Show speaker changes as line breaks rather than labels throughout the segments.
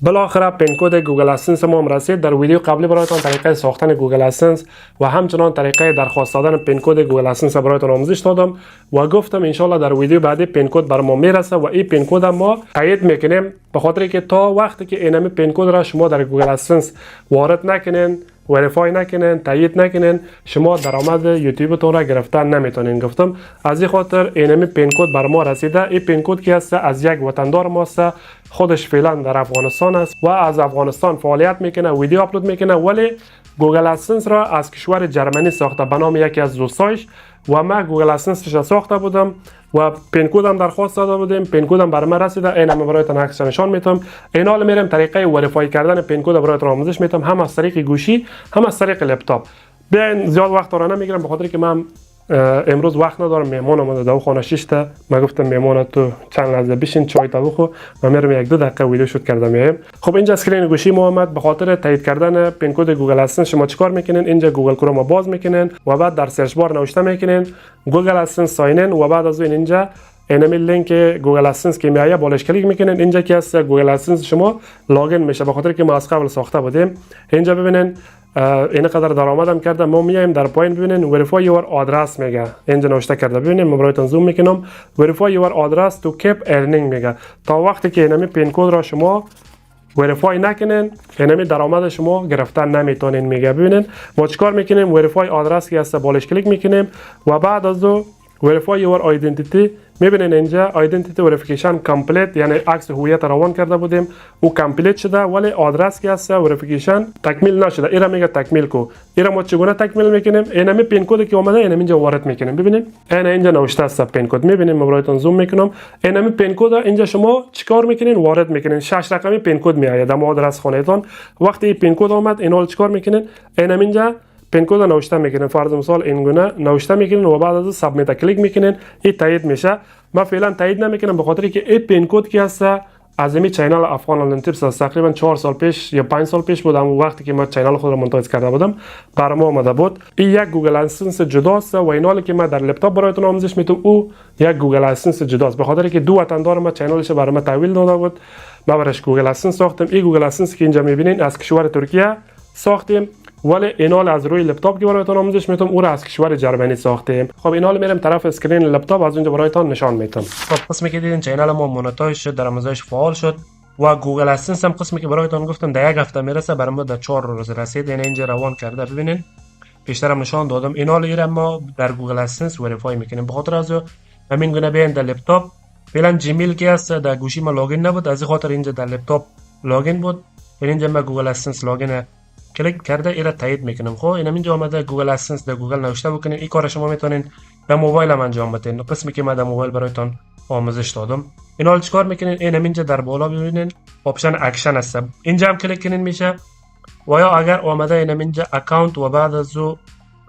بالاخره پین کد گوگل ادسنس ما هم رسید. در ویدیو قبلی برایتان طریقه ساختن گوگل ادسنس و همچنان طریقه درخواست دادن پین کد گوگل ادسنس برایتان آموزش دادم و گفتم ان شاء الله در ویدیو بعدی پین کد بر ما میرسه و این پین کد ما تایید میکنیم، به خاطر که تا وقتی که این پین کد را شما در گوگل ادسنس وارد نکنین، وریفای نکنین، تایید نکنین، شما درآمد یوتیوبتون را گرفتن نمیتونین. گفتم از این خاطر این پین کد بر ما رسیده. این پین کد که هست از یک وطندار ماست، خودش فعلا در افغانستان است و از افغانستان فعالیت میکنه، ویدیو آپلود میکنه، ولی گوگل ادسنس را از کشور جرمنی ساخته به نام یکی از دوستایش و من گوگل ادسنس را ساخته بودم و پین کد هم درخواست داده بودیم. پین کد هم برای من رسیده. اینا من برایتون عکسش نشان میتم. این حال میرم طریقه وریفای کردن پین کد برایتون آموزش میتم، هم از طریق گوشی هم از طریق لپتاپ. بیاین زیاد وقت را نمیگیرم به خاطر که من امروز وقت ندارم. مهمان اومده دو خانه 6 تا. من گفتم مهمان تو چند لحظه بشین چای تا بخور، من میرم 1-2 دقیقه ویدیو شوت کردم میایم. خب اینجا اسکرین گوشی محمد. به خاطر تایید کردن پین کد گوگل ادسنس شما چیکار میکنین؟ اینجا گوگل کروم باز میکنین و بعد در سرچ بار نوشته میکنین گوگل ادسنس ساین این و بعد از اون اینجا اینمی لینک گوگل ادسنس که میایه بالش کلیک میکنین. اینجا که هست گوگل ادسنس شما لاگین میشه، به خاطر که ما از قبل ساخته بودیم. اینجا ببینین این قدر درآمدم کردم. ما میایم در پایین ببینین وریفای یور آدرس میگه، اینجا نوشته کرده. ببینین من برایتون زوم میکنم. وریفای یور آدرس تو کیپ ارنینگ میگه. تا وقتی که اینمی پین کد را شما وریفای نکنین اینمی درآمد شما گرفتن نمیتونین میگه. ببینین ما چیکار میکنیم؟ وریفای آدرس که هست بالش کلیک میکنیم و بعد از او وریفای یور آیدنتیتی میبینین اینجا آیدنتیتی وریفیکیشن کامپلیت، یعنی عکس هویت روان کرده بودیم او کامپلیت شده، ولی آدرس که هست وریفیکیشن تکمیل نشده. اینا میگه تکمیل کو. اینا ما چگونه تکمیل میکنیم؟ اینمی پین کد که اومده اینم اینجا وارد میکنیم. ببینین اینجا نوشته است پین کد. میبینین من برایتون زوم میکنم. اینمی پین کد اینجا شما چیکار میکنین؟ وارد میکنین. 6 رقمی پین کد میآید در آدرس خانهتون. وقتی این پین کد اومد اینا چیکار میکنین؟ اینم اینجا پین کد نوشته میکنین. فرض مثال این گونه نوشته میکنین و بعد از سابمیت کلیک میکنین. این تایید میشه. من فعلا تایید نمیکنم به خاطر که این پین کد که هست از این چینل افغان آنلاین تیپس است. تقریبا 4 سال پیش یا 5 سال پیش بود اون وقتی که من چینل خود را مونتاژ کرده بودم برام اومده بود. این یک گوگل ادسنس جداست و این حالی که من در لپتاپ برایتون آموزش میدم او یک گوگل ادسنس جداست، به خاطر که دو وطندار ما چینلش برای من تحویل داده بود. من براش گوگل ادسنس ساختم. این گوگل ادسنس که اینجا میبینین از کشور ترکیه ساختیم، ولی اینال از روی لپتاپ که برایتون آموزش میتم او را از کشور جرمنی ساختیم. خب اینال میرم طرف اسکرین لپتاپ، از اونجا برایتون نشان میتم. خب قسمی که دیدین چینل ما مونتاژ شد، درآمدش فعال شد و گوگل ادسنس هم قسمی که برایتون گفتم در یک هفته میرسه برام در 4 روز رسید. این اینجا روان کرده. ببینین پیشترم نشان دادم. اینال ایرم ما در گوگل ادسنس وریفای میکنیم. به خاطر از همین گونه بیاین در لپتاپ. فعلا جیمیل که هست در گوشی ما لاگین نبود، از این خاطر اینجا در لپتاپ لاگین بود. اینجا ما گوگل ادسنس لاگین کلیک کرده ایرا تایید میکنم. خب اینم اینجا اومده گوگل ادسنس در گوگل نوشته بکنین. این کار شما میتونین در موبایل هم انجام بدین. قسمی که من در موبایل برایتون آموزش دادم. اینا حال چیکار میکنین؟ اینم اینجا در بالا ببینین آپشن اکشن هست، اینجا هم کلیک کنین میشه. و یا اگر اومده اینم اینجا اکانت و بعد از او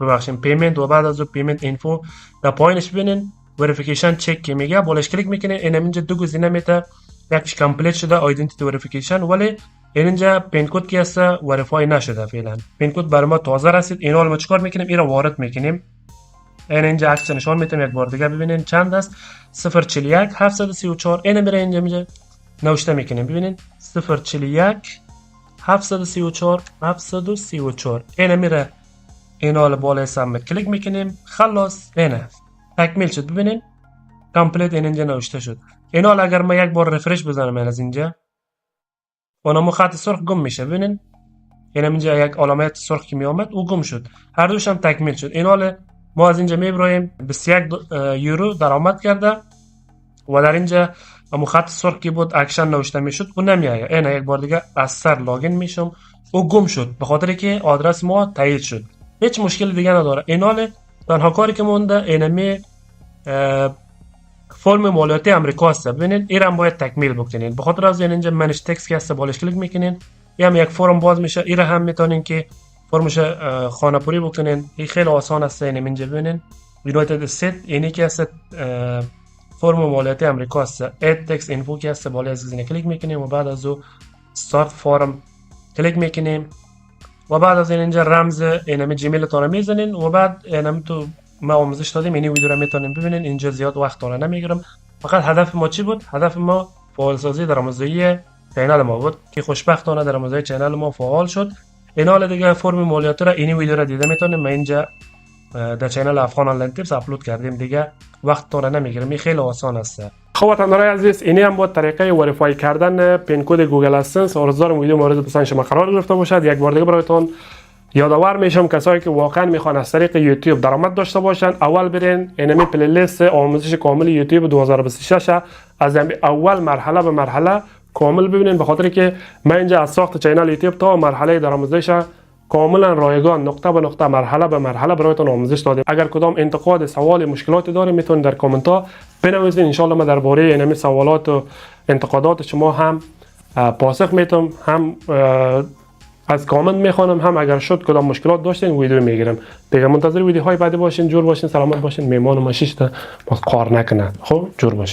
ببخشید پیمنت و بعد از او پیمنت اینفو در پایینش ببینین وریفیکیشن چک که میگه بالش کلیک میکنین. اینم اینجا دو گزینه میته، یکیش کامپلیت شده آیدنتیتی وریفیکیشن، ولی اینجا پین کد که هست وریفای نشده. فعلا پین کد برای ما تازه رسید. اینا ما چیکار میکنیم؟ این رو وارد میکنیم. اینجا عکس نشان میتونم یک بار دیگه ببینین چند است. 041 734. این میره اینجا نوشته میکنیم. ببینین 041 734 734. این میره اینا بالای سمت کلیک میکنیم. خلاص اینه تکمیل شد. ببینین کامپلیت اینجا نوشته شد. اینا اگر ما یک بار رفرش بزنم از اینجا اونم خط سرخ گم میشه. ببینین اینم اینجا یک علامت سرخ که می اومد او گم شد. هر دوش هم تکمیل شد. این حال ما از اینجا میبرایم 21 یورو درآمد کرده و در اینجا امو خط سرخ که بود اکشن نوشته میشد او نمیآید. اینا یک بار دیگه از سر لاگین میشم او گم شد به خاطر که آدرس ما تایید شد. هیچ مشکل دیگه نداره. این حال تنها کاری که مونده اینمی فرم مالیاتی امریکا است. ببینید این هم باید تکمیل بکنین. به خاطر از اینجا منیج تکست که هست بالش کلیک میکنین. این هم یک فرم باز میشه. این هم میتونین که فرمش خانه پوری بکنین. این خیلی آسان است. اینجا ببینین یونایتد استیت اینی که هست فرم مالیاتی امریکا است. اد تکست اینفو که هست بالای از گزینه کلیک میکنیم و بعد از او استارت فرم کلیک میکنیم و بعد از اینجا رمز اینم جیمیل تون رو میزنین و بعد اینم تو ما آموزش دادیم. این ویدیو رو میتونین ببینین. اینجا زیاد وقت رو نمیگیرم. فقط هدف ما چی بود؟ هدف ما فعال سازی درآمدزایی چینل ما بود که خوشبختانه در موزه چینل ما فعال شد. این حال دیگه فرم مالیاتی را این ویدیو را دیده میتونیم. ما اینجا در چینل افغان آنلاین تیپس اپلود کردیم دیگه، وقت تو را نمیگیرم، خیلی آسان است. خب وطندارای عزیز، اینی هم بود طریقه وریفای کردن پین کد گوگل ادسنس. امیدوارم ویدیو مورد پسند شما قرار گرفته باشد. یک بار دیگه برایتون یادآور میشم کسایی که واقعا میخوان از طریق یوتیوب درآمد داشته باشن، اول برین اینمی پلی لیست آموزش کامل یوتیوب 2026 از اول مرحله به مرحله کامل ببینین، به خاطر که من اینجا از ساخت چینل یوتیوب تا مرحله درآموزش کاملا رایگان نقطه به نقطه مرحله به مرحله برایتون آموزش دادیم. اگر کدام انتقاد، سوال، مشکلاتی دارید میتونید در کامنت ها بنویسید. ان شاء الله من درباره اینمی سوالات و انتقادات شما هم پاسخ میتم، هم از کامنت میخوانم، هم اگر شد کدام مشکلات داشتین ویدیو میگیرم. دیگه منتظر ویدیوهای بعدی باشین. جور باشین، سلامت باشین. میمان و مشیش تا قار نکنه. خب جور باشین.